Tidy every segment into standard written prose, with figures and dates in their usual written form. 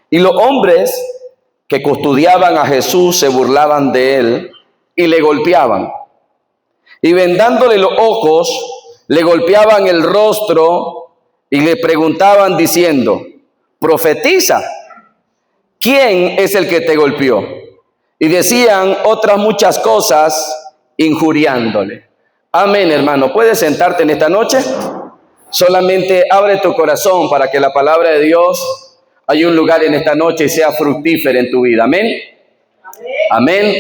Y los hombres que custodiaban a Jesús se burlaban de él y le golpeaban. Y vendándole los ojos, le golpeaban el rostro y le preguntaban diciendo: profetiza, ¿quién es el que te golpeó? Y decían otras muchas cosas injuriándole. Amén, hermano. ¿Puedes sentarte en esta noche? Solamente abre tu corazón para que la palabra de Dios haya un lugar en esta noche y sea fructífera en tu vida. Amén. Amén. Amén.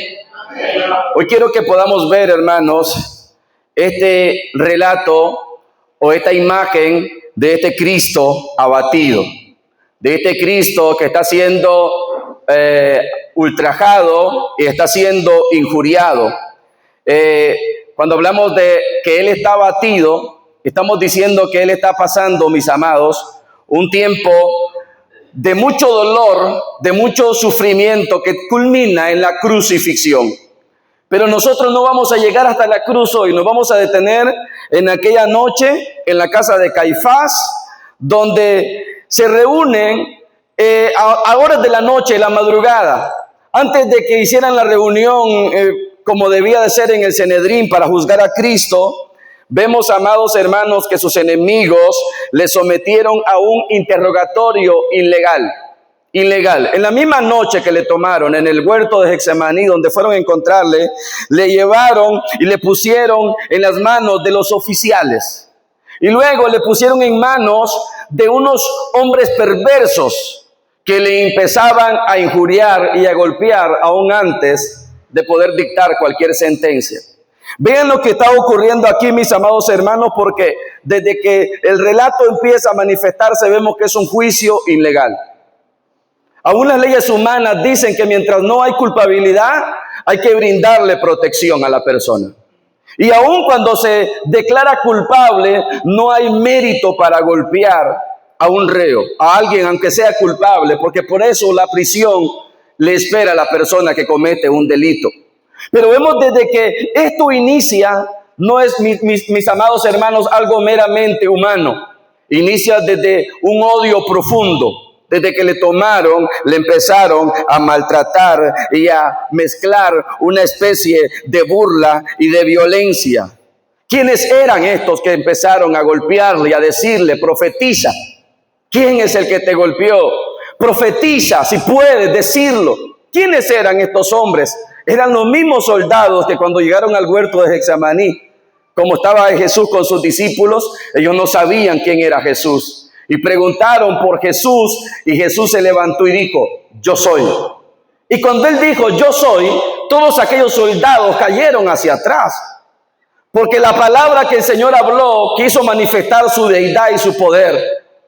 Hoy quiero que podamos ver, hermanos, este relato o esta imagen de este Cristo abatido, de este Cristo que está siendo ultrajado y está siendo injuriado. Cuando hablamos de que Él está abatido, estamos diciendo que Él está pasando, mis amados, un tiempo de mucho dolor, de mucho sufrimiento que culmina en la crucifixión. Pero nosotros no vamos a llegar hasta la cruz hoy, nos vamos a detener en aquella noche en la casa de Caifás, donde se reúnen a horas de la noche, la madrugada, antes de que hicieran la reunión como debía de ser en el Sanedrín para juzgar a Cristo. Vemos, amados hermanos, que sus enemigos le sometieron a un interrogatorio ilegal. En la misma noche que le tomaron en el huerto de Getsemaní, donde fueron a encontrarle, le llevaron y le pusieron en las manos de los oficiales. Y luego le pusieron en manos de unos hombres perversos que le empezaban a injuriar y a golpear aún antes de poder dictar cualquier sentencia. Vean lo que está ocurriendo aquí, mis amados hermanos, porque desde que el relato empieza a manifestarse vemos que es un juicio ilegal. Aún las leyes humanas dicen que mientras no hay culpabilidad, hay que brindarle protección a la persona. Y aún cuando se declara culpable, no hay mérito para golpear a un reo, a alguien aunque sea culpable, porque por eso la prisión le espera a la persona que comete un delito. Pero vemos desde que esto inicia, no es, mis amados hermanos, algo meramente humano. Inicia desde un odio profundo. Desde que le tomaron, le empezaron a maltratar y a mezclar una especie de burla y de violencia. ¿Quiénes eran estos que empezaron a golpearle y a decirle: profetiza? ¿Quién es el que te golpeó? Profetiza, si puedes decirlo. ¿Quiénes eran estos hombres? Eran los mismos soldados que cuando llegaron al huerto de Getsemaní, como estaba Jesús con sus discípulos, ellos no sabían quién era Jesús. Y preguntaron por Jesús, y Jesús se levantó y dijo: yo soy. Y cuando él dijo: yo soy, todos aquellos soldados cayeron hacia atrás. Porque la palabra que el Señor habló quiso manifestar su deidad y su poder.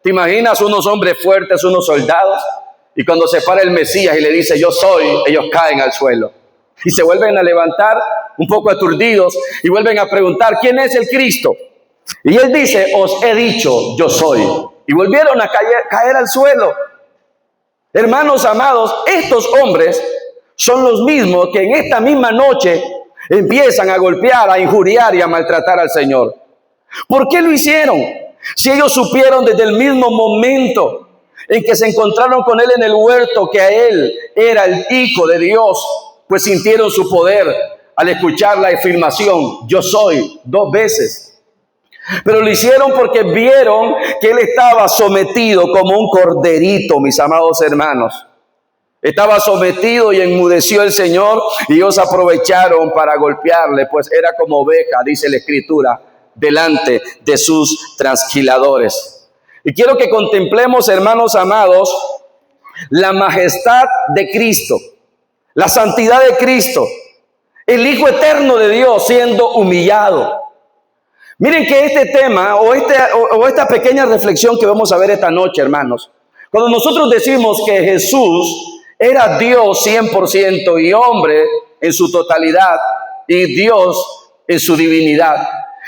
¿Te imaginas unos hombres fuertes, unos soldados? Y cuando se para el Mesías y le dice: yo soy, ellos caen al suelo. Y se vuelven a levantar un poco aturdidos y vuelven a preguntar: ¿quién es el Cristo? Y él dice: os he dicho, yo soy. Y volvieron a caer al suelo. Hermanos amados, estos hombres son los mismos que en esta misma noche empiezan a golpear, a injuriar y a maltratar al Señor. ¿Por qué lo hicieron? Si ellos supieron desde el mismo momento en que se encontraron con él en el huerto que a él era el Hijo de Dios, pues sintieron su poder al escuchar la afirmación: yo soy, 2 veces. Pero lo hicieron porque vieron que él estaba sometido como un corderito, mis amados hermanos. Estaba sometido y enmudeció el Señor, y ellos aprovecharon para golpearle, pues era como oveja, dice la Escritura, delante de sus trasquiladores. Y quiero que contemplemos, hermanos amados, la majestad de Cristo, la santidad de Cristo, el Hijo eterno de Dios siendo humillado. Miren que este tema o esta pequeña reflexión que vamos a ver esta noche, hermanos, cuando nosotros decimos que Jesús era Dios 100% y hombre en su totalidad y Dios en su divinidad,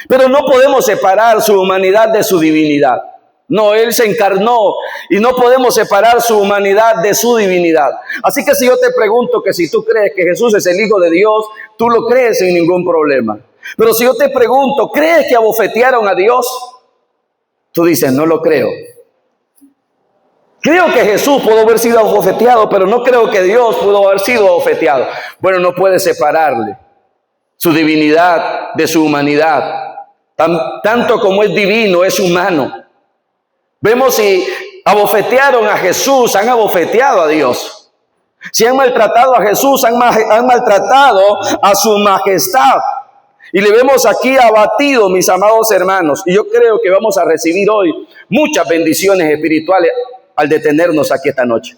pero no podemos separar su humanidad de su divinidad. No, Él se encarnó y no podemos separar su humanidad de su divinidad. Así que si yo te pregunto que si tú crees que Jesús es el Hijo de Dios, tú lo crees sin ningún problema. Pero si yo te pregunto, ¿crees que abofetearon a Dios? Tú dices: no lo creo. Creo que Jesús pudo haber sido abofeteado, pero no creo que Dios pudo haber sido abofeteado. Bueno, no puede separarle su divinidad de su humanidad. Tanto como es divino, es humano. Vemos si abofetearon a Jesús, han abofeteado a Dios. Si han maltratado a Jesús, han maltratado a su majestad. Y le vemos aquí abatido, mis amados hermanos. Y yo creo que vamos a recibir hoy muchas bendiciones espirituales al detenernos aquí esta noche.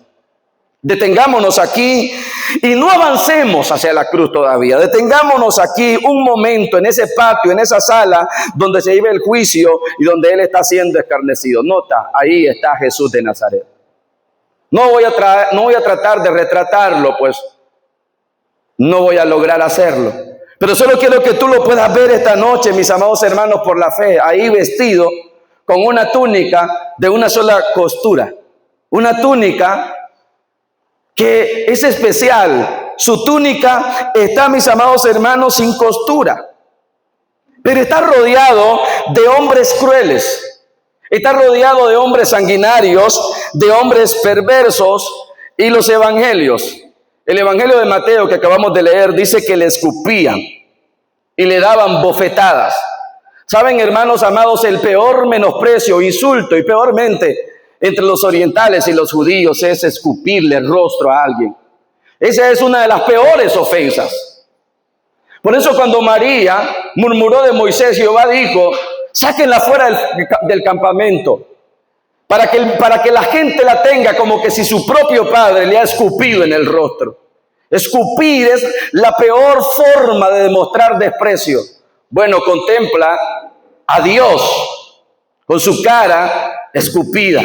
Detengámonos aquí y no avancemos hacia la cruz todavía. Detengámonos aquí un momento en ese patio, en esa sala donde se vive el juicio y donde Él está siendo escarnecido. Nota, ahí está Jesús de Nazaret. No voy a tratar de retratarlo, pues no voy a lograr hacerlo. Pero solo quiero que tú lo puedas ver esta noche, mis amados hermanos, por la fe. Ahí vestido con una túnica de una sola costura. Una túnica que es especial. Su túnica está, mis amados hermanos, sin costura. Pero está rodeado de hombres crueles. Está rodeado de hombres sanguinarios, de hombres perversos. Y los evangelios, el evangelio de Mateo que acabamos de leer, dice que le escupían y le daban bofetadas. Saben, hermanos amados, el peor menosprecio, insulto y peormente entre los orientales y los judíos es escupirle el rostro a alguien. Esa es una de las peores ofensas. Por eso cuando María murmuró de Moisés, Jehová dijo, sáquenla fuera del campamento, para que la gente la tenga como que si su propio padre le ha escupido en el rostro. Escupir es la peor forma de demostrar desprecio. Bueno, contempla a Dios con su cara escupida.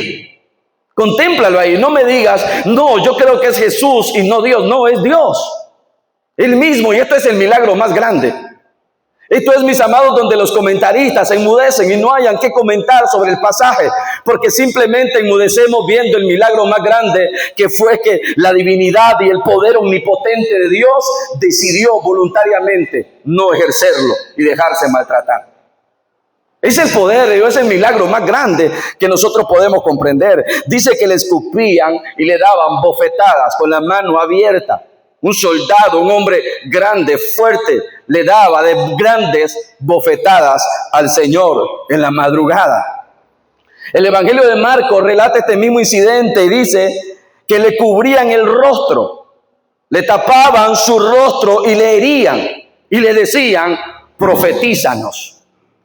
Contémplalo ahí, no me digas, no, yo creo que es Jesús y no Dios. No, es Dios, Él mismo, y esto es el milagro más grande. Esto es, mis amados, donde los comentaristas se enmudecen y no hayan que comentar sobre el pasaje, porque simplemente enmudecemos viendo el milagro más grande, que fue que la divinidad y el poder omnipotente de Dios decidió voluntariamente no ejercerlo y dejarse maltratar. Es el poder de Dios, es el milagro más grande que nosotros podemos comprender. Dice que le escupían y le daban bofetadas con la mano abierta. Un soldado, un hombre grande, fuerte, le daba de grandes bofetadas al Señor en la madrugada. El Evangelio de Marcos relata este mismo incidente y dice que le cubrían el rostro, le tapaban su rostro y le herían y le decían, profetízanos.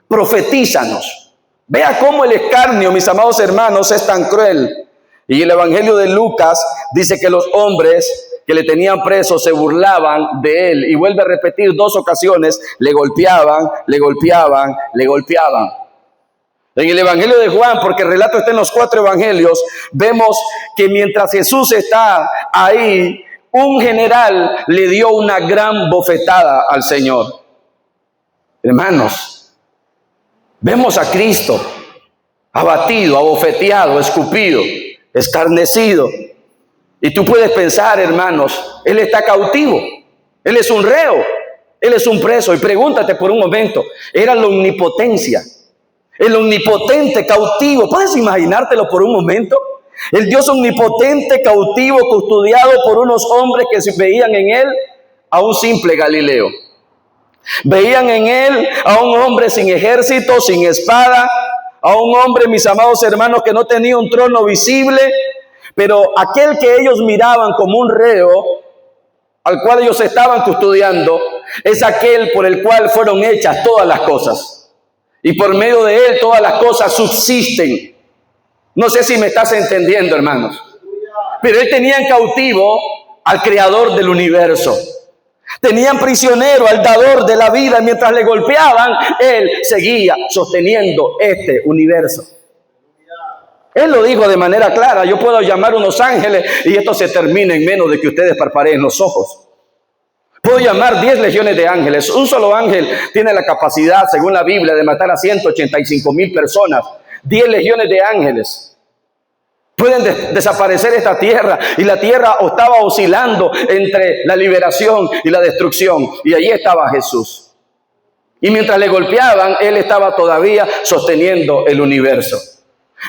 Profetízanos. Vea cómo el escarnio, mis amados hermanos, es tan cruel. Y el Evangelio de Lucas dice que los hombres que le tenían preso se burlaban de él. Y vuelve a repetir 2 ocasiones, le golpeaban, le golpeaban, le golpeaban. En el Evangelio de Juan, porque el relato está en los 4 evangelios, vemos que mientras Jesús está ahí, un general le dio una gran bofetada al Señor. Hermanos, vemos a Cristo abatido, abofeteado, escupido, escarnecido. Y tú puedes pensar, hermanos, Él está cautivo, Él es un reo, Él es un preso. Y pregúntate por un momento, era la omnipotencia, el omnipotente cautivo. ¿Puedes imaginártelo por un momento? El Dios omnipotente cautivo, custodiado por unos hombres que veían en Él a un simple Galileo. Veían en Él a un hombre sin ejército, sin espada, a un hombre, mis amados hermanos, que no tenía un trono visible, pero aquel que ellos miraban como un reo, al cual ellos estaban custodiando, es aquel por el cual fueron hechas todas las cosas. Y por medio de Él todas las cosas subsisten. No sé si me estás entendiendo, hermanos. Pero Él tenía en cautivo al Creador del universo. Tenían prisionero al dador de la vida. Mientras le golpeaban, Él seguía sosteniendo este universo. Él lo dijo de manera clara: yo puedo llamar unos ángeles y esto se termina en menos de que ustedes parpadeen los ojos. Puedo llamar 10 legiones de ángeles. Un solo ángel tiene la capacidad, según la Biblia, de matar a 185,000 personas. 10 legiones de ángeles pueden desaparecer esta tierra, y la tierra estaba oscilando entre la liberación y la destrucción, y allí estaba Jesús. Y mientras le golpeaban, Él estaba todavía sosteniendo el universo.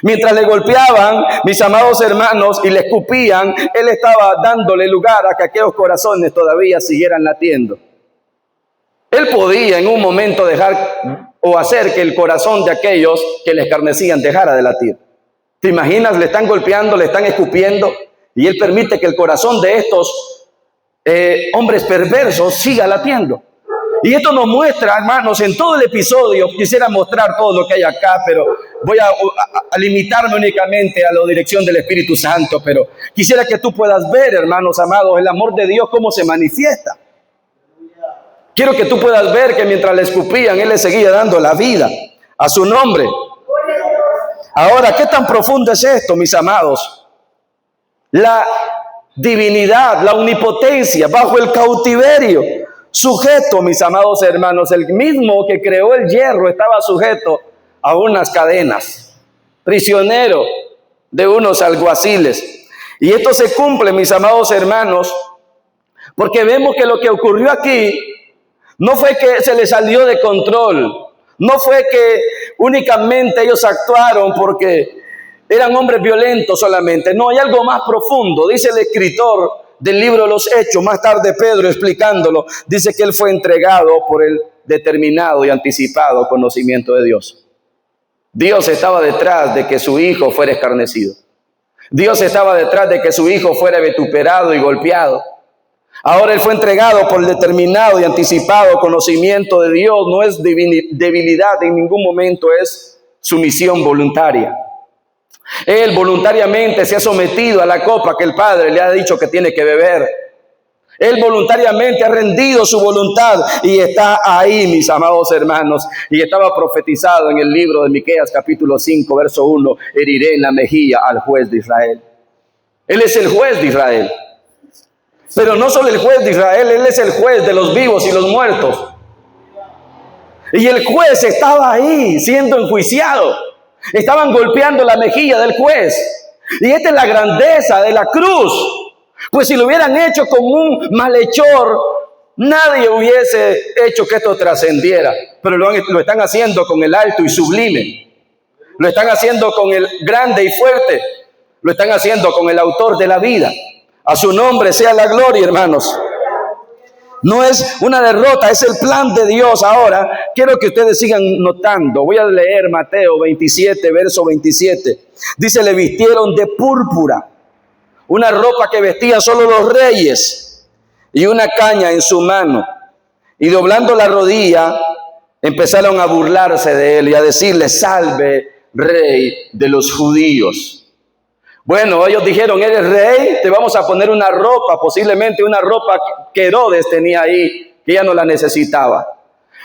Mientras le golpeaban, mis amados hermanos, y le escupían, Él estaba dándole lugar a que aquellos corazones todavía siguieran latiendo. Él podía en un momento dejar o hacer que el corazón de aquellos que le escarnecían dejara de latir. ¿Te imaginas? Le están golpeando, le están escupiendo, y Él permite que el corazón de estos hombres perversos siga latiendo. Y esto nos muestra, hermanos, en todo el episodio. Quisiera mostrar todo lo que hay acá, pero voy a limitarme únicamente a la dirección del Espíritu Santo. Pero quisiera que tú puedas ver, hermanos amados, el amor de Dios, cómo se manifiesta. Quiero que tú puedas ver que mientras le escupían, Él le seguía dando la vida a su nombre. Ahora, ¿qué tan profundo es esto, mis amados? La divinidad, la omnipotencia bajo el cautiverio. Sujeto, mis amados hermanos, el mismo que creó el hierro estaba sujeto a unas cadenas, prisionero de unos alguaciles. Y esto se cumple, mis amados hermanos, porque vemos que lo que ocurrió aquí no fue que se les salió de control, no fue que únicamente ellos actuaron porque eran hombres violentos solamente. No, hay algo más profundo. Dice el escritor del libro de los Hechos, más tarde Pedro explicándolo, dice que él fue entregado por el determinado y anticipado conocimiento de Dios. Dios estaba detrás de que su hijo fuera escarnecido. Dios estaba detrás de que su hijo fuera vituperado y golpeado. Ahora él fue entregado por el determinado y anticipado conocimiento de Dios. No es debilidad en ningún momento, es sumisión voluntaria. Él voluntariamente se ha sometido a la copa que el Padre le ha dicho que tiene que beber. Él voluntariamente ha rendido su voluntad y está ahí, mis amados hermanos. Y estaba profetizado en el libro de Miqueas capítulo 5, verso 1, heriré en la mejilla al juez de Israel. Él es el juez de Israel. Pero no solo el juez de Israel, Él es el juez de los vivos y los muertos. Y el juez estaba ahí siendo enjuiciado. Estaban golpeando la mejilla del juez. Y esta es la grandeza de la cruz. Pues si lo hubieran hecho con un malhechor, nadie hubiese hecho que esto trascendiera. Pero lo están haciendo con el alto y sublime. Lo están haciendo con el grande y fuerte. Lo están haciendo con el autor de la vida. A su nombre sea la gloria, hermanos. No es una derrota, es el plan de Dios. Ahora, quiero que ustedes sigan notando. Voy a leer Mateo 27, verso 27. Dice, le vistieron de púrpura, una ropa que vestían solo los reyes, y una caña en su mano. Y doblando la rodilla, empezaron a burlarse de él y a decirle, salve, rey de los judíos. Bueno, ellos dijeron, eres rey, te vamos a poner una ropa, posiblemente una ropa que Herodes tenía ahí, que ya no la necesitaba.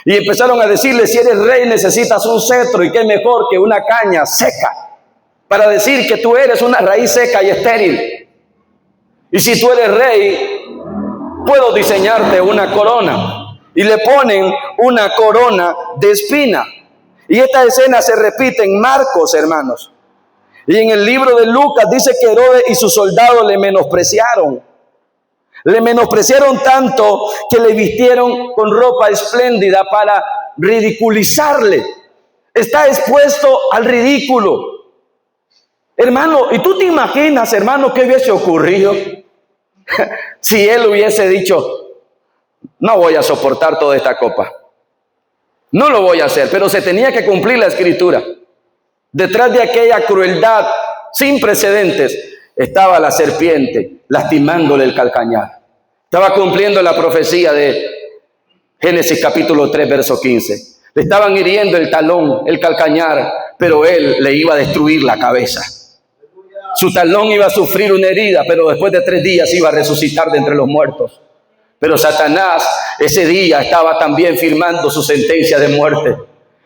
Y empezaron a decirle, si eres rey necesitas un cetro, y qué mejor que una caña seca, para decir que tú eres una raíz seca y estéril. Y si tú eres rey, puedo diseñarte una corona. Y le ponen una corona de espina. Y esta escena se repite en Marcos, hermanos. Y en el libro de Lucas dice que Herodes y sus soldados le menospreciaron. Le menospreciaron tanto que le vistieron con ropa espléndida para ridiculizarle. Está expuesto al ridículo. Hermano, ¿y tú te imaginas, hermano, qué hubiese ocurrido si él hubiese dicho, no voy a soportar toda esta copa? No lo voy a hacer, pero se tenía que cumplir la escritura. Detrás de aquella crueldad sin precedentes estaba la serpiente lastimándole el calcañar. Estaba cumpliendo la profecía de Génesis capítulo 3, verso 15. Le estaban hiriendo el talón, el calcañar, pero él le iba a destruir la cabeza. Su talón iba a sufrir una herida, pero después de 3 días iba a resucitar de entre los muertos. Pero Satanás ese día estaba también firmando su sentencia de muerte.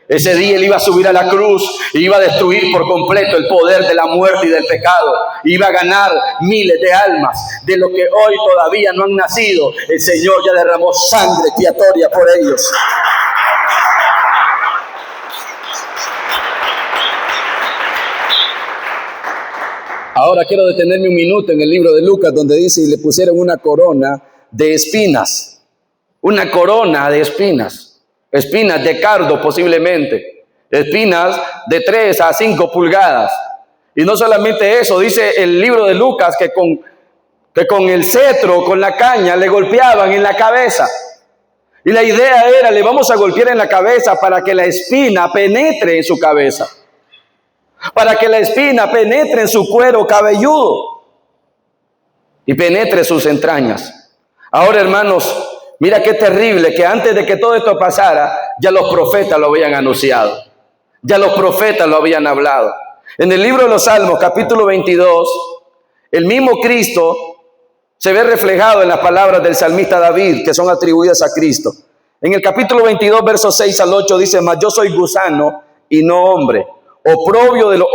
Ese día él iba a subir a la cruz y iba a destruir por completo el poder de la muerte y del pecado. Iba a ganar miles de almas de los que hoy todavía no han nacido. El Señor ya derramó sangre expiatoria por ellos. Ahora quiero detenerme un minuto en el libro de Lucas, donde dice, y le pusieron una corona de espinas. Una corona de espinas. Espinas de cardo posiblemente, espinas de 3 a 5 pulgadas, Y no solamente eso, dice el libro de Lucas que con el cetro, con la caña, le golpeaban en la cabeza. Y la idea era, le vamos a golpear en la cabeza para que la espina penetre en su cabeza. Para que la espina penetre en su cuero cabelludo. Y penetre sus entrañas. Ahora, hermanos, mira qué terrible que antes de que todo esto pasara, ya los profetas lo habían anunciado. Ya los profetas lo habían hablado. En el libro de los Salmos, capítulo 22, el mismo Cristo se ve reflejado en las palabras del salmista David, que son atribuidas a Cristo. En el capítulo 22, versos 6 al 8, dice: mas yo soy gusano y no hombre, oprobio de los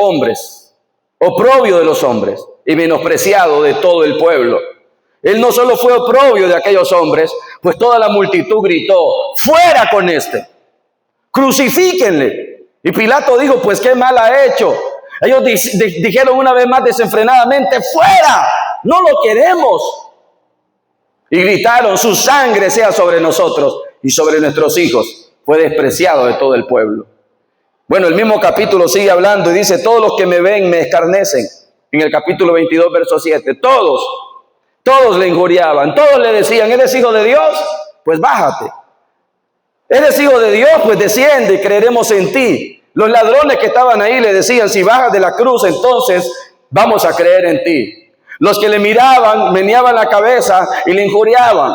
hombres, y menospreciado de todo el pueblo. Él no solo fue oprobio de aquellos hombres, pues toda la multitud gritó: fuera con este, crucifíquenle. Y Pilato dijo: pues qué mal ha hecho. Ellos dijeron una vez más desenfrenadamente: fuera, no lo queremos. Y gritaron: su sangre sea sobre nosotros y sobre nuestros hijos. Fue despreciado de todo el pueblo. Bueno, el mismo capítulo sigue hablando y dice: todos los que me ven me escarnecen. En el capítulo 22, verso 7, todos le injuriaban, todos le decían: ¿eres hijo de Dios? Pues bájate. ¿Eres hijo de Dios? Pues desciende y creeremos en ti. Los ladrones que estaban ahí le decían: si bajas de la cruz, entonces vamos a creer en ti. Los que le miraban, meneaban la cabeza y le injuriaban.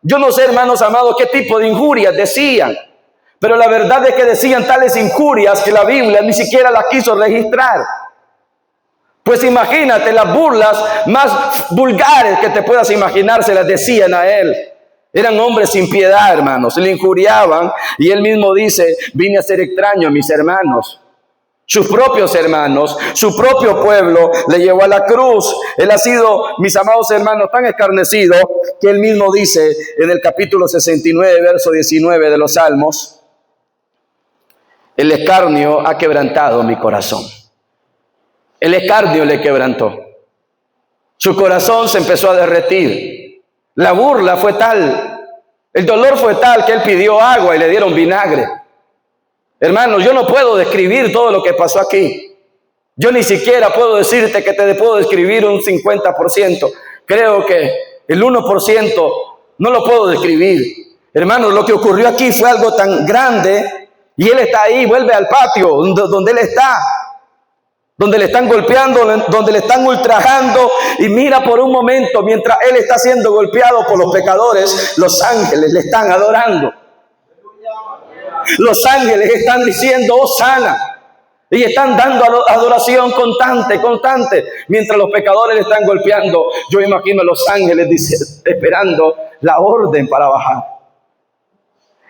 Yo no sé, hermanos amados, qué tipo de injurias decían, pero la verdad es que decían tales injurias que la Biblia ni siquiera las quiso registrar. Pues imagínate, las burlas más vulgares que te puedas imaginar se las decían a él. Eran hombres sin piedad, hermanos, le injuriaban, y él mismo dice: vine a ser extraño a mis hermanos. Sus propios hermanos, su propio pueblo le llevó a la cruz. Él ha sido, mis amados hermanos, tan escarnecido que él mismo dice en el capítulo 69, verso 19 de los Salmos: el escarnio ha quebrantado mi corazón. El escarnio le quebrantó. Su corazón se empezó a derretir. La burla fue tal, el dolor fue tal que él pidió agua y le dieron vinagre. Hermanos, yo no puedo describir todo lo que pasó aquí. Yo ni siquiera puedo decirte que te puedo describir un 50%. Creo que el 1% no lo puedo describir. Hermanos, lo que ocurrió aquí fue algo tan grande, y él está ahí, vuelve al patio donde él está, donde le están golpeando, donde le están ultrajando, y mira por un momento, mientras él está siendo golpeado por los pecadores, los ángeles le están adorando. Los ángeles están diciendo: Hosana, y están dando adoración constante, mientras los pecadores le están golpeando. Yo imagino a los ángeles esperando la orden para bajar.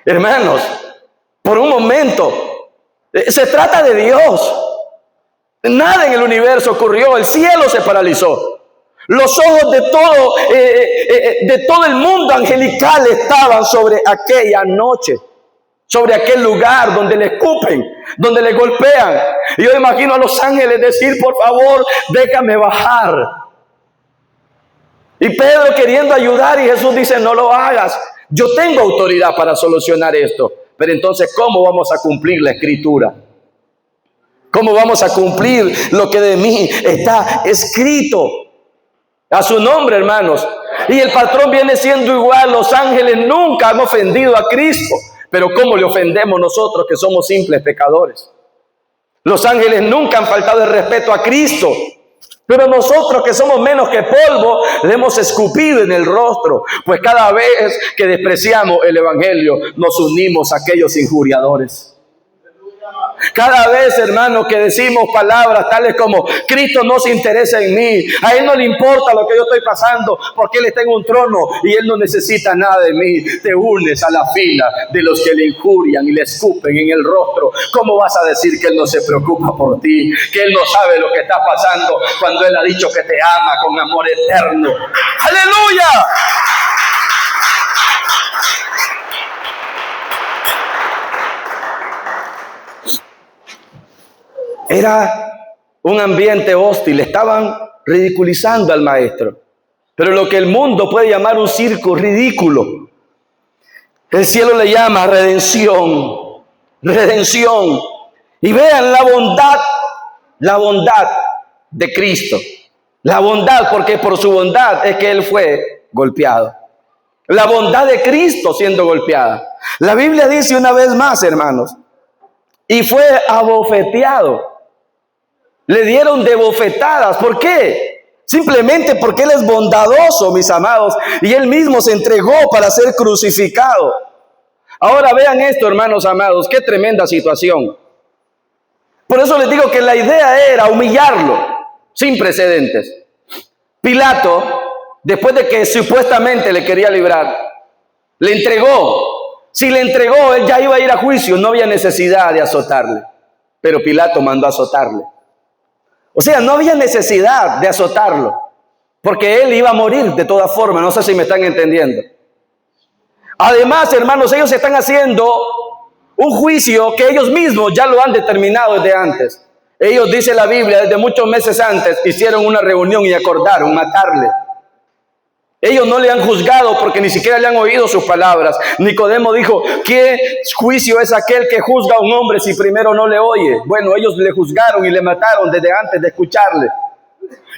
Hermanos, por un momento, se trata de Dios. Nada en el universo ocurrió, el cielo se paralizó. Los ojos de todo el mundo angelical estaban sobre aquella noche, sobre aquel lugar donde le escupen, donde le golpean. Y yo imagino a los ángeles decir: por favor, déjame bajar. Y Pedro queriendo ayudar, y Jesús dice: no lo hagas. Yo tengo autoridad para solucionar esto. Pero entonces, ¿cómo vamos a cumplir la Escritura? ¿Cómo vamos a cumplir lo que de mí está escrito? A su nombre, hermanos. Y el patrón viene siendo igual. Los ángeles nunca han ofendido a Cristo. Pero ¿cómo le ofendemos nosotros que somos simples pecadores? Los ángeles nunca han faltado el respeto a Cristo. Pero nosotros, que somos menos que polvo, le hemos escupido en el rostro. Pues cada vez que despreciamos el evangelio, nos unimos a aquellos injuriadores. Cada vez, hermano, que decimos palabras tales como: Cristo no se interesa en mí, a Él no le importa lo que yo estoy pasando, porque Él está en un trono y Él no necesita nada de mí, te unes a la fila de los que le injurian y le escupen en el rostro. ¿Cómo vas a decir que Él no se preocupa por ti? Que Él no sabe lo que está pasando cuando Él ha dicho que te ama con amor eterno. ¡Aleluya! Era un ambiente hostil, estaban ridiculizando al maestro. Pero lo que el mundo puede llamar un circo ridículo, el cielo le llama redención. Y vean la bondad de Cristo. La bondad, porque por su bondad es que Él fue golpeado. La bondad de Cristo siendo golpeada. La Biblia dice una vez más, hermanos, y fue abofeteado. Le dieron de bofetadas. ¿Por qué? Simplemente porque Él es bondadoso, mis amados, y Él mismo se entregó para ser crucificado. Ahora vean esto, hermanos amados, qué tremenda situación. Por eso les digo que la idea era humillarlo, sin precedentes. Pilato, después de que supuestamente le quería librar, le entregó. Si le entregó, él ya iba a ir a juicio, no había necesidad de azotarle. Pero Pilato mandó a azotarle. O sea, no había necesidad de azotarlo, porque él iba a morir de todas formas. No sé si me están entendiendo. Además, hermanos, ellos están haciendo un juicio que ellos mismos ya lo han determinado desde antes. Ellos, dice la Biblia, desde muchos meses antes hicieron una reunión y acordaron matarle. Ellos no le han juzgado porque ni siquiera le han oído sus palabras. Nicodemo dijo, ¿qué juicio es aquel que juzga a un hombre si primero no le oye? Bueno, ellos le juzgaron y le mataron desde antes de escucharle.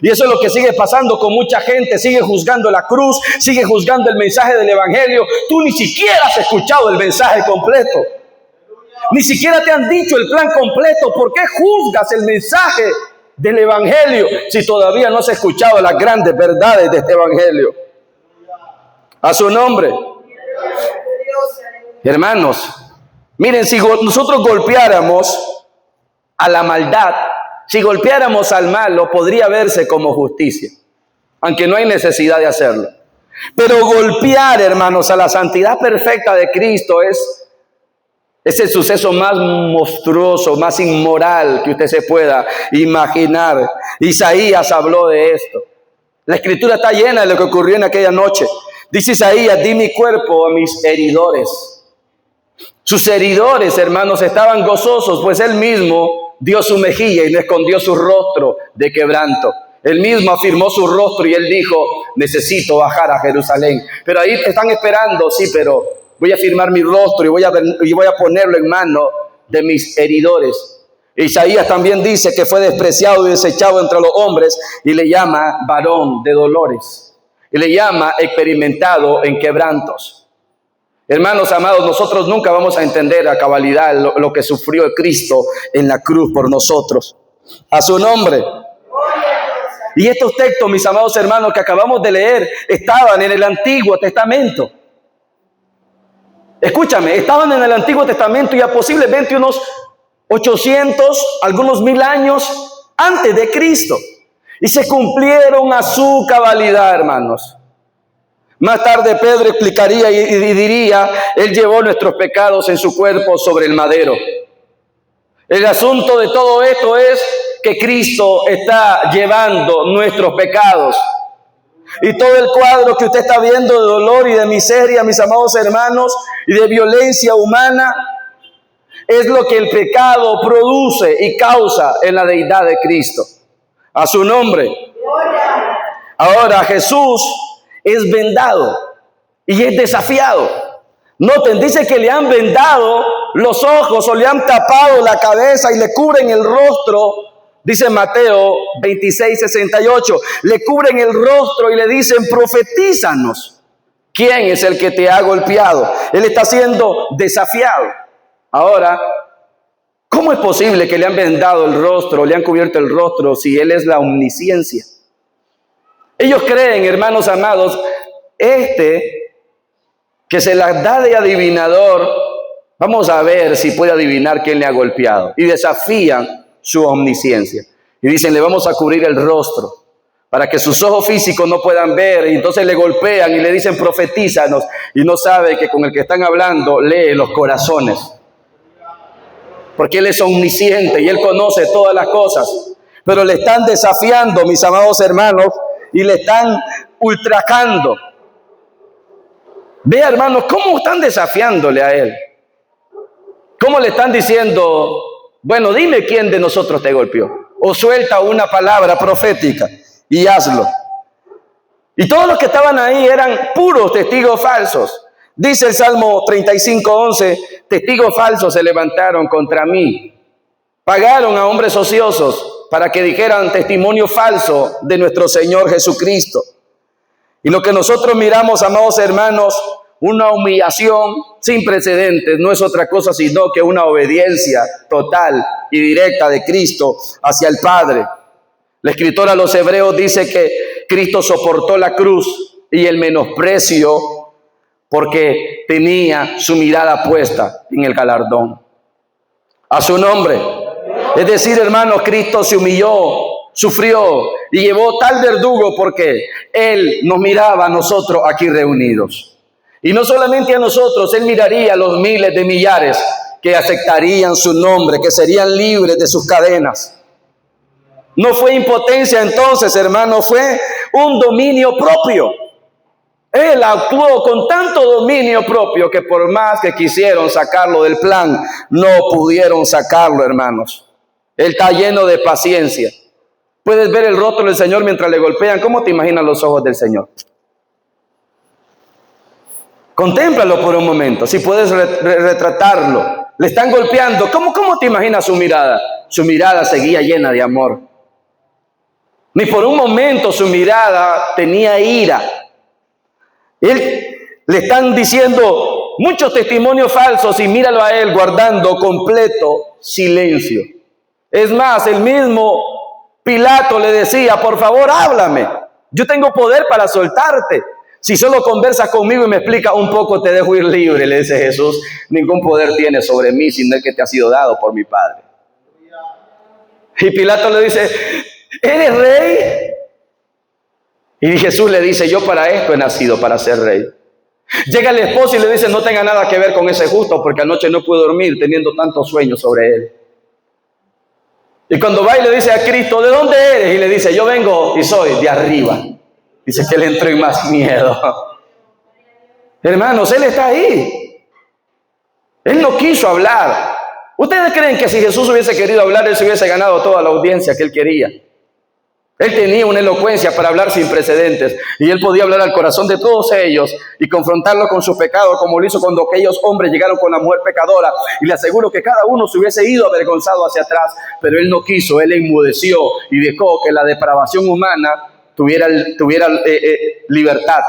Y eso es lo que sigue pasando con mucha gente. Sigue juzgando la cruz, sigue juzgando el mensaje del evangelio. Tú ni siquiera has escuchado el mensaje completo. Ni siquiera te han dicho el plan completo. ¿Por qué juzgas el mensaje del evangelio si todavía no has escuchado las grandes verdades de este evangelio? A su nombre. Hermanos, miren, si nosotros golpeáramos a la maldad, si golpeáramos al malo, podría verse como justicia, aunque no hay necesidad de hacerlo. Pero golpear, hermanos, a la santidad perfecta de Cristo es el suceso más monstruoso, más inmoral que usted se pueda imaginar. Isaías habló de esto. La escritura está llena de lo que ocurrió en aquella noche. Dice Isaías, di mi cuerpo a mis heridores. Sus heridores, hermanos, estaban gozosos, pues él mismo dio su mejilla y no escondió su rostro de quebranto. Él mismo afirmó su rostro y él dijo, necesito bajar a Jerusalén. Pero ahí te están esperando, sí, pero voy a afirmar mi rostro y voy a ponerlo en mano de mis heridores. Isaías también dice que fue despreciado y desechado entre los hombres y le llama varón de dolores. Y le llama experimentado en quebrantos. Hermanos amados, nosotros nunca vamos a entender a cabalidad lo que sufrió Cristo en la cruz por nosotros. A su nombre. Y estos textos, mis amados hermanos, que acabamos de leer, estaban en el Antiguo Testamento. Escúchame, estaban en el Antiguo Testamento ya posiblemente unos 800, algunos 1000 años antes de Cristo. Y se cumplieron a su cabalidad, hermanos. Más tarde Pedro explicaría y diría, Él llevó nuestros pecados en su cuerpo sobre el madero. El asunto de todo esto es que Cristo está llevando nuestros pecados. Y todo el cuadro que usted está viendo de dolor y de miseria, mis amados hermanos, y de violencia humana, es lo que el pecado produce y causa en la deidad de Cristo. A su nombre. Ahora Jesús es vendado y es desafiado. Noten, dice que le han vendado los ojos o le han tapado la cabeza y le cubren el rostro. Dice Mateo 26:68, le cubren el rostro y le dicen, profetízanos. ¿Quién es el que te ha golpeado? Él está siendo desafiado. Ahora, ¿cómo es posible que le han vendado el rostro, le han cubierto el rostro si Él es la omnisciencia? Ellos creen, hermanos amados, que se las da de adivinador, vamos a ver si puede adivinar quién le ha golpeado. Y desafían su omnisciencia. Y dicen, le vamos a cubrir el rostro para que sus ojos físicos no puedan ver. Y entonces le golpean y le dicen, profetízanos. Y no sabe que con el que están hablando lee los corazones. Porque Él es omnisciente y Él conoce todas las cosas. Pero le están desafiando, mis amados hermanos, y le están ultrajando. Vea, hermanos, cómo están desafiándole a Él. Cómo le están diciendo, bueno, dime quién de nosotros te golpeó. O suelta una palabra profética y hazlo. Y todos los que estaban ahí eran puros testigos falsos. Dice el Salmo 35:11, testigos falsos se levantaron contra mí. Pagaron a hombres ociosos para que dijeran testimonio falso de nuestro Señor Jesucristo. Y lo que nosotros miramos, amados hermanos, una humillación sin precedentes, no es otra cosa sino que una obediencia total y directa de Cristo hacia el Padre. La escritora a los Hebreos dice que Cristo soportó la cruz y el menosprecio porque tenía su mirada puesta en el galardón. A su nombre. Es decir, hermanos, Cristo se humilló, sufrió y llevó tal verdugo porque Él nos miraba a nosotros aquí reunidos. Y no solamente a nosotros, Él miraría a los miles de millares que aceptarían su nombre, que serían libres de sus cadenas. No fue impotencia entonces, hermano, fue un dominio propio. Él actuó con tanto dominio propio que por más que quisieron sacarlo del plan, no pudieron sacarlo, hermanos. Él está lleno de paciencia. Puedes ver el rostro del Señor mientras le golpean. ¿Cómo te imaginas los ojos del Señor? Contémplalo por un momento, si puedes retratarlo. Le están golpeando. ¿Cómo te imaginas su mirada? Su mirada seguía llena de amor. Ni por un momento su mirada tenía ira. Le están diciendo muchos testimonios falsos y míralo a él guardando completo silencio. Es más, el mismo Pilato le decía, por favor, háblame. Yo tengo poder para soltarte. Si solo conversas conmigo y me explicas un poco, te dejo ir libre, le dice Jesús. Ningún poder tienes sobre mí, sino el que te ha sido dado por mi Padre. Y Pilato le dice, ¿eres rey? Y Jesús le dice, yo para esto he nacido, para ser rey. Llega el esposo y le dice, no tenga nada que ver con ese justo, porque anoche no pude dormir teniendo tantos sueños sobre él. Y cuando va y le dice a Cristo, ¿de dónde eres? Y le dice, yo vengo y soy de arriba. Dice que le entró en más miedo. Hermanos, Él está ahí. Él no quiso hablar. ¿Ustedes creen que si Jesús hubiese querido hablar, Él se hubiese ganado toda la audiencia que Él quería? Él tenía una elocuencia para hablar sin precedentes. Y Él podía hablar al corazón de todos ellos y confrontarlo con su pecado, como lo hizo cuando aquellos hombres llegaron con la mujer pecadora. Y le aseguro que cada uno se hubiese ido avergonzado hacia atrás. Pero Él no quiso, Él enmudeció y dejó que la depravación humana tuviera libertad,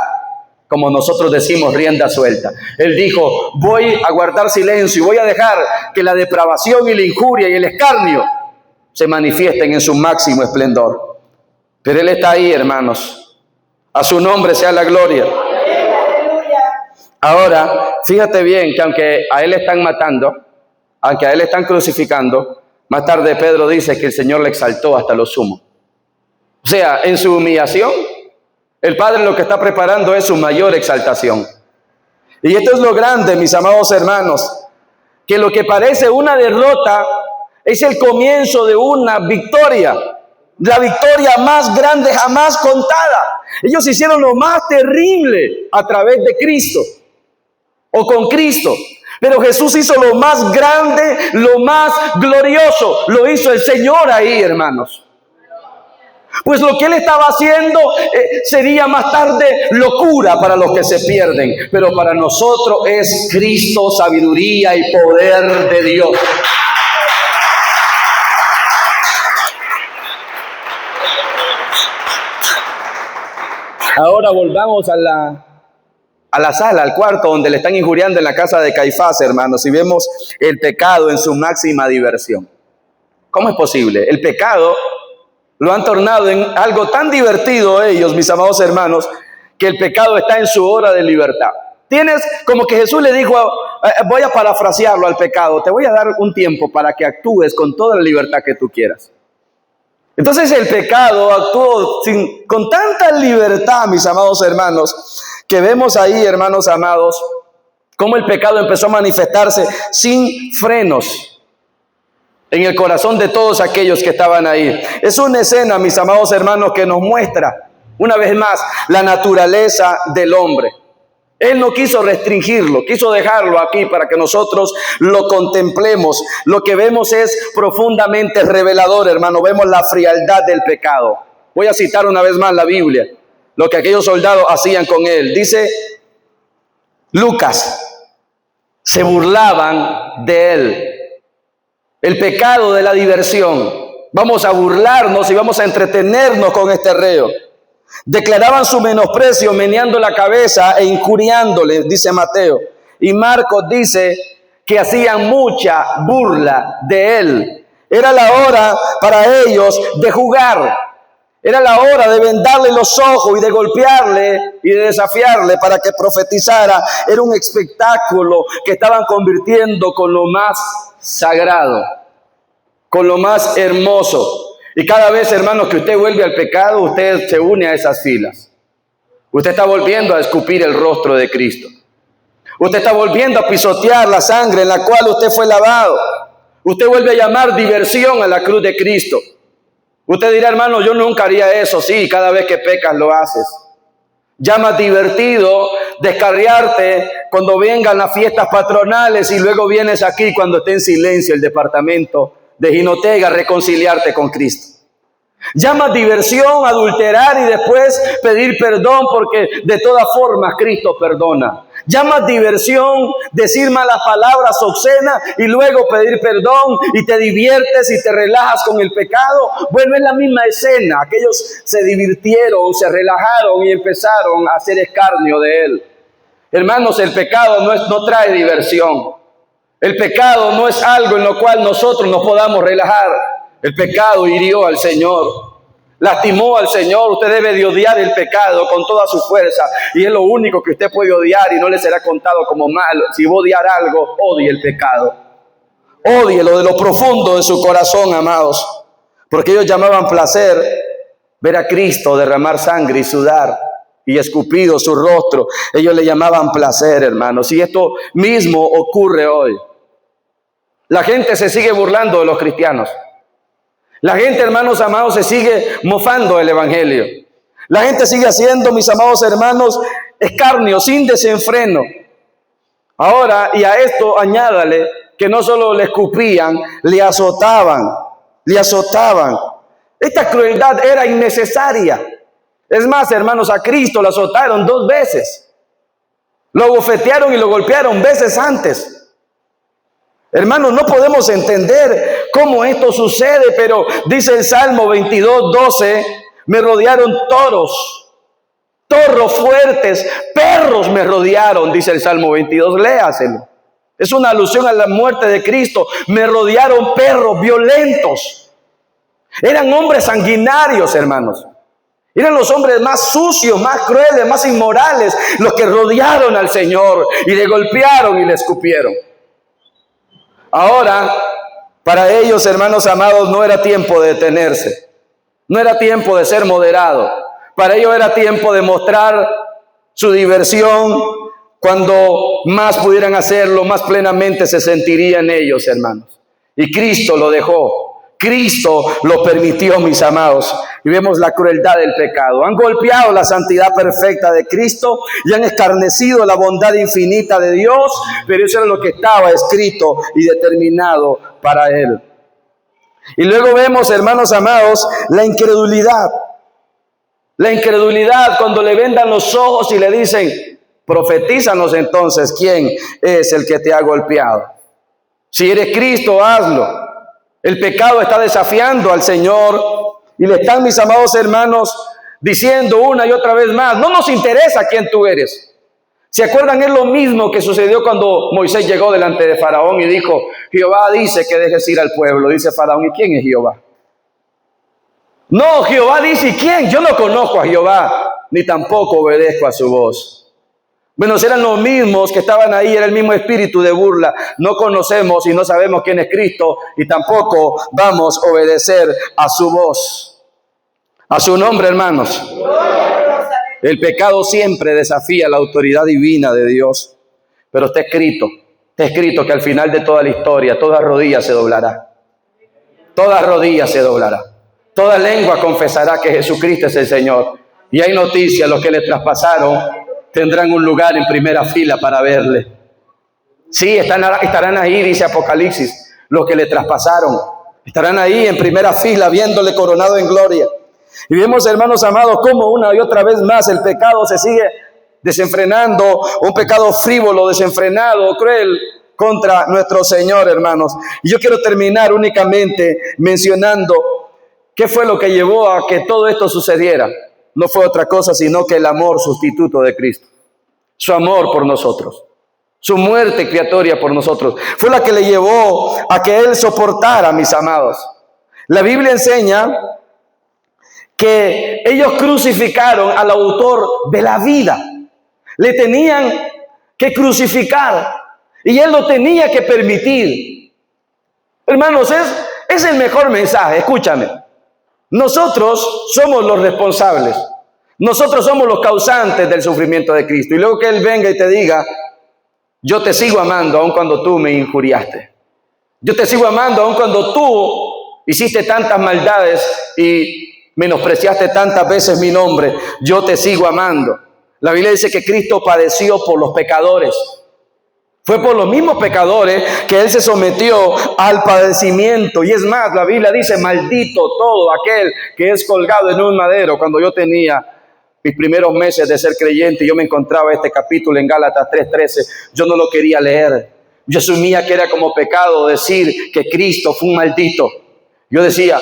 como nosotros decimos, rienda suelta. Él dijo, voy a guardar silencio y voy a dejar que la depravación y la injuria y el escarnio se manifiesten en su máximo esplendor. Pero Él está ahí, hermanos. A su nombre sea la gloria. Ahora, fíjate bien que aunque a Él están matando, aunque a Él están crucificando, más tarde Pedro dice que el Señor le exaltó hasta lo sumo. O sea, en su humillación, el Padre lo que está preparando es su mayor exaltación. Y esto es lo grande, mis amados hermanos, que lo que parece una derrota es el comienzo de una victoria. La victoria más grande jamás contada. Ellos hicieron lo más terrible a través de Cristo o con Cristo. Pero Jesús hizo lo más grande, lo más glorioso. Lo hizo el Señor ahí, hermanos. Pues lo que Él estaba haciendo sería más tarde locura para los que se pierden. Pero para nosotros es Cristo, sabiduría y poder de Dios. Ahora volvamos a la sala, al cuarto donde le están injuriando en la casa de Caifás, hermanos, y vemos el pecado en su máxima diversión. ¿Cómo es posible? El pecado lo han tornado en algo tan divertido ellos, mis amados hermanos, que el pecado está en su hora de libertad. Tienes como que Jesús le dijo, voy a parafrasearlo al pecado, te voy a dar un tiempo para que actúes con toda la libertad que tú quieras. Entonces el pecado actuó con tanta libertad, mis amados hermanos, que vemos ahí, hermanos amados, cómo el pecado empezó a manifestarse sin frenos en el corazón de todos aquellos que estaban ahí. Es una escena, mis amados hermanos, que nos muestra, una vez más, la naturaleza del hombre. Él no quiso restringirlo, quiso dejarlo aquí para que nosotros lo contemplemos. Lo que vemos es profundamente revelador, hermano. Vemos la frialdad del pecado. Voy a citar una vez más la Biblia, lo que aquellos soldados hacían con él. Dice Lucas, se burlaban de él. El pecado de la diversión Vamos a burlarnos y vamos a entretenernos con este reo. Declaraban su menosprecio meneando la cabeza e injuriándole, dice Mateo. Y Marcos dice que hacían mucha burla de él. Era la hora para ellos de jugar. Era la hora de vendarle los ojos y de golpearle y de desafiarle para que profetizara. Era un espectáculo que estaban convirtiendo con lo más sagrado, con lo más hermoso. Y cada vez, hermanos, que usted vuelve al pecado, usted se une a esas filas. Usted está volviendo a escupir el rostro de Cristo. Usted está volviendo a pisotear la sangre en la cual usted fue lavado. Usted vuelve a llamar diversión a la cruz de Cristo. Usted dirá, hermano, yo nunca haría eso. Sí, cada vez que pecas lo haces. Llamas divertido descarriarte cuando vengan las fiestas patronales y luego vienes aquí cuando esté en silencio el departamento de Jinotega a reconciliarte con Cristo. Llamas diversión adulterar y después pedir perdón porque de todas formas Cristo perdona. Llamas diversión decir malas palabras obscenas y luego pedir perdón y te diviertes y te relajas con el pecado. Bueno, es la misma escena. Aquellos se divirtieron, se relajaron y empezaron a hacer escarnio de él. Hermanos, el pecado no trae diversión. El pecado no es algo en lo cual nosotros nos podamos relajar. El pecado hirió al Señor, lastimó al Señor. Usted debe de odiar el pecado con toda su fuerza y es lo único que usted puede odiar y no le será contado como malo. Si va a odiar algo, odie el pecado. Ódielo de lo profundo de su corazón, amados, porque ellos llamaban placer ver a Cristo derramar sangre y sudar y escupido su rostro. Ellos le llamaban placer, hermanos, y esto mismo ocurre hoy. La gente se sigue burlando de los cristianos. La gente, hermanos amados, se sigue mofando del evangelio. La gente sigue haciendo, mis amados hermanos, escarnio sin desenfreno. Ahora, y a esto añádale que no solo le escupían, le azotaban. Esta crueldad era innecesaria. Es más, hermanos, a Cristo lo azotaron 2 veces. Lo bofetearon y lo golpearon veces antes. Hermanos, no podemos entender cómo esto sucede, pero dice el Salmo 22:12, me rodearon toros fuertes, perros me rodearon, dice el Salmo 22, léaselo. Es una alusión a la muerte de Cristo. Me rodearon perros violentos. Eran hombres sanguinarios, hermanos. Eran los hombres más sucios, más crueles, más inmorales, los que rodearon al Señor y le golpearon y le escupieron. Ahora, para ellos, hermanos amados, no era tiempo de detenerse. No era tiempo de ser moderado. Para ellos era tiempo de mostrar su diversión. Cuando más pudieran hacerlo, más plenamente se sentirían ellos, hermanos. Y Cristo lo dejó. Cristo lo permitió, mis amados. Y vemos la crueldad del pecado. Han golpeado la santidad perfecta de Cristo y han escarnecido la bondad infinita de Dios, pero eso era lo que estaba escrito y determinado para él. Y luego vemos, hermanos amados, la incredulidad. La incredulidad cuando le vendan los ojos y le dicen, profetízanos entonces quién es el que te ha golpeado. Si eres Cristo, hazlo. El pecado está desafiando al Señor y le están, mis amados hermanos, diciendo una y otra vez más, no nos interesa quién tú eres. ¿Se acuerdan? Es lo mismo que sucedió cuando Moisés llegó delante de Faraón y dijo, Jehová dice que dejes ir al pueblo. Dice Faraón, ¿y quién es Jehová? No, Jehová dice, ¿y quién? Yo no conozco a Jehová, ni tampoco obedezco a su voz. Bueno, eran los mismos que estaban ahí, era el mismo espíritu de burla. No conocemos y no sabemos quién es Cristo y tampoco vamos a obedecer a su voz. A su nombre, hermanos. El pecado siempre desafía la autoridad divina de Dios. Pero está escrito que al final de toda la historia, toda rodilla se doblará. Toda rodilla se doblará. Toda lengua confesará que Jesucristo es el Señor. Y hay noticias, los que le traspasaron tendrán un lugar en primera fila para verle. Sí, estarán ahí, dice Apocalipsis, los que le traspasaron. Estarán ahí en primera fila viéndole coronado en gloria. Y vemos, hermanos amados, cómo una y otra vez más el pecado se sigue desenfrenando, un pecado frívolo, desenfrenado, cruel contra nuestro Señor, hermanos. Y yo quiero terminar únicamente mencionando ¿Qué fue lo que llevó a que todo esto sucediera? No fue otra cosa sino que el amor sustituto de Cristo. Su amor por nosotros. Su muerte expiatoria por nosotros. Fue la que le llevó a que Él soportara, mis amados. La Biblia enseña que ellos crucificaron al autor de la vida. Le tenían que crucificar y Él lo tenía que permitir. Hermanos, es el mejor mensaje. Escúchame. Nosotros somos los responsables. Nosotros somos los causantes del sufrimiento de Cristo. Y luego que Él venga y te diga, yo te sigo amando aun cuando tú me injuriaste. Yo te sigo amando aun cuando tú hiciste tantas maldades y menospreciaste tantas veces mi nombre. Yo te sigo amando. La Biblia dice que Cristo padeció por los pecadores. Fue por los mismos pecadores que Él se sometió al padecimiento. Y es más, la Biblia dice, maldito todo aquel que es colgado en un madero. Cuando yo tenía mis primeros meses de ser creyente, yo me encontraba este capítulo en Gálatas 3:13. Yo no lo quería leer. Yo asumía que era como pecado decir que Cristo fue un maldito. Yo decía,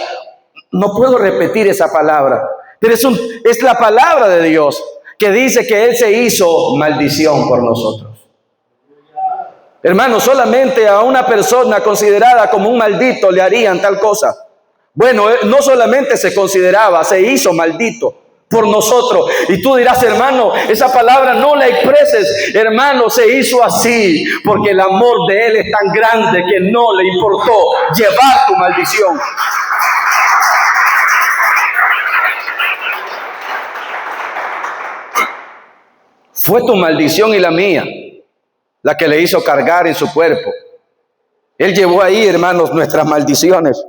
no puedo repetir esa palabra. Pero es la palabra de Dios que dice que Él se hizo maldición por nosotros. Hermano, solamente a una persona considerada como un maldito le harían tal cosa. Bueno, no solamente se consideraba, se hizo maldito por nosotros. Y tú dirás, hermano, esa palabra no la expreses. Hermano, se hizo así porque el amor de Él es tan grande que no le importó llevar tu maldición. Fue tu maldición y la mía la que le hizo cargar en su cuerpo. Él llevó ahí, hermanos, nuestras maldiciones.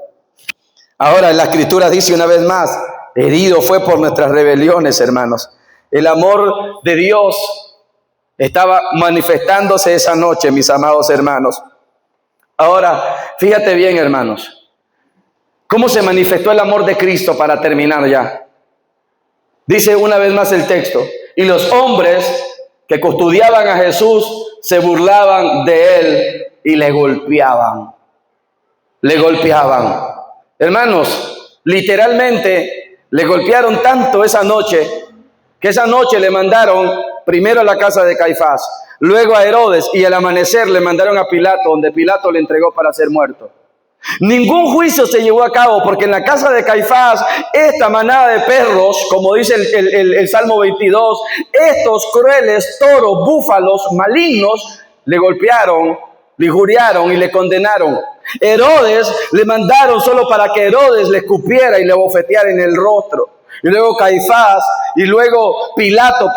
Ahora la Escritura dice una vez más, herido fue por nuestras rebeliones, hermanos. El amor de Dios estaba manifestándose esa noche, mis amados hermanos. Ahora, fíjate bien, hermanos, cómo se manifestó el amor de Cristo para terminar ya. Dice una vez más el texto, y los hombres que custodiaban a Jesús se burlaban de Él y le golpeaban. Le golpeaban. Hermanos, literalmente le golpearon tanto esa noche, que esa noche le mandaron primero a la casa de Caifás, luego a Herodes, y al amanecer le mandaron a Pilato, donde Pilato le entregó para ser muerto. Ningún juicio se llevó a cabo porque en la casa de Caifás esta manada de perros, como dice el Salmo 22, estos crueles toros, búfalos malignos le golpearon, le injuriaron y le condenaron. Herodes le mandaron solo para que Herodes le escupiera y le bofeteara en el rostro. Y luego Caifás y luego Pilato,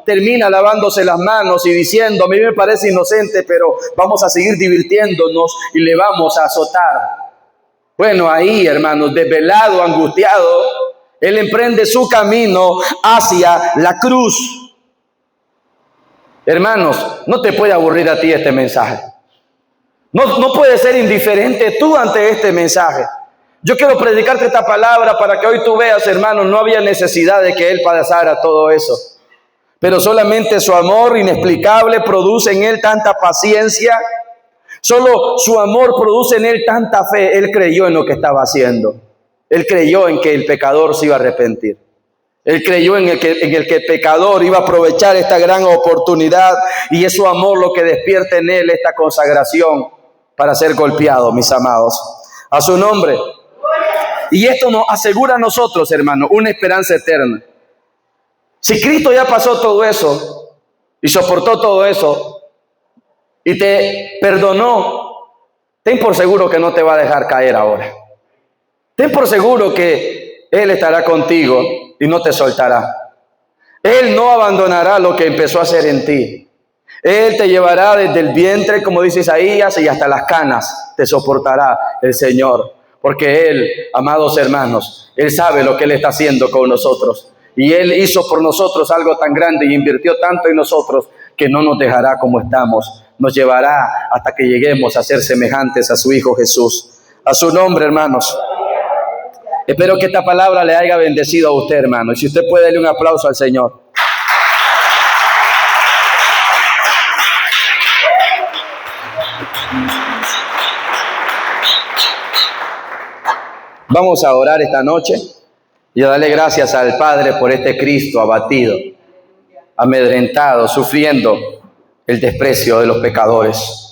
termina lavándose las manos y diciendo, a mí me parece inocente, pero vamos a seguir divirtiéndonos y le vamos a azotar. Bueno, ahí, hermanos, desvelado, angustiado, Él emprende su camino hacia la cruz. Hermanos, no te puede aburrir a ti este mensaje. No puedes ser indiferente tú ante este mensaje. Yo quiero predicarte esta palabra para que hoy tú veas, hermano, no había necesidad de que Él pasara todo eso. Pero solamente su amor inexplicable produce en Él tanta paciencia. Solo su amor produce en Él tanta fe. Él creyó en lo que estaba haciendo. Él creyó en que el pecador se iba a arrepentir. Él creyó en el que el pecador iba a aprovechar esta gran oportunidad. Y es su amor lo que despierta en Él esta consagración para ser golpeado, mis amados. A su nombre. Y esto nos asegura a nosotros, hermanos, una esperanza eterna. Si Cristo ya pasó todo eso y soportó todo eso y te perdonó, ten por seguro que no te va a dejar caer ahora. Ten por seguro que Él estará contigo y no te soltará. Él no abandonará lo que empezó a hacer en ti. Él te llevará desde el vientre, como dice Isaías, y hasta las canas te soportará el Señor. Porque Él, amados hermanos, Él sabe lo que Él está haciendo con nosotros. Y Él hizo por nosotros algo tan grande y invirtió tanto en nosotros que no nos dejará como estamos. Nos llevará hasta que lleguemos a ser semejantes a su Hijo Jesús. A su nombre, hermanos. Espero que esta palabra le haya bendecido a usted, hermano. Y si usted puede darle un aplauso al Señor. Vamos a orar esta noche y a darle gracias al Padre por este Cristo abatido, amedrentado, sufriendo el desprecio de los pecadores.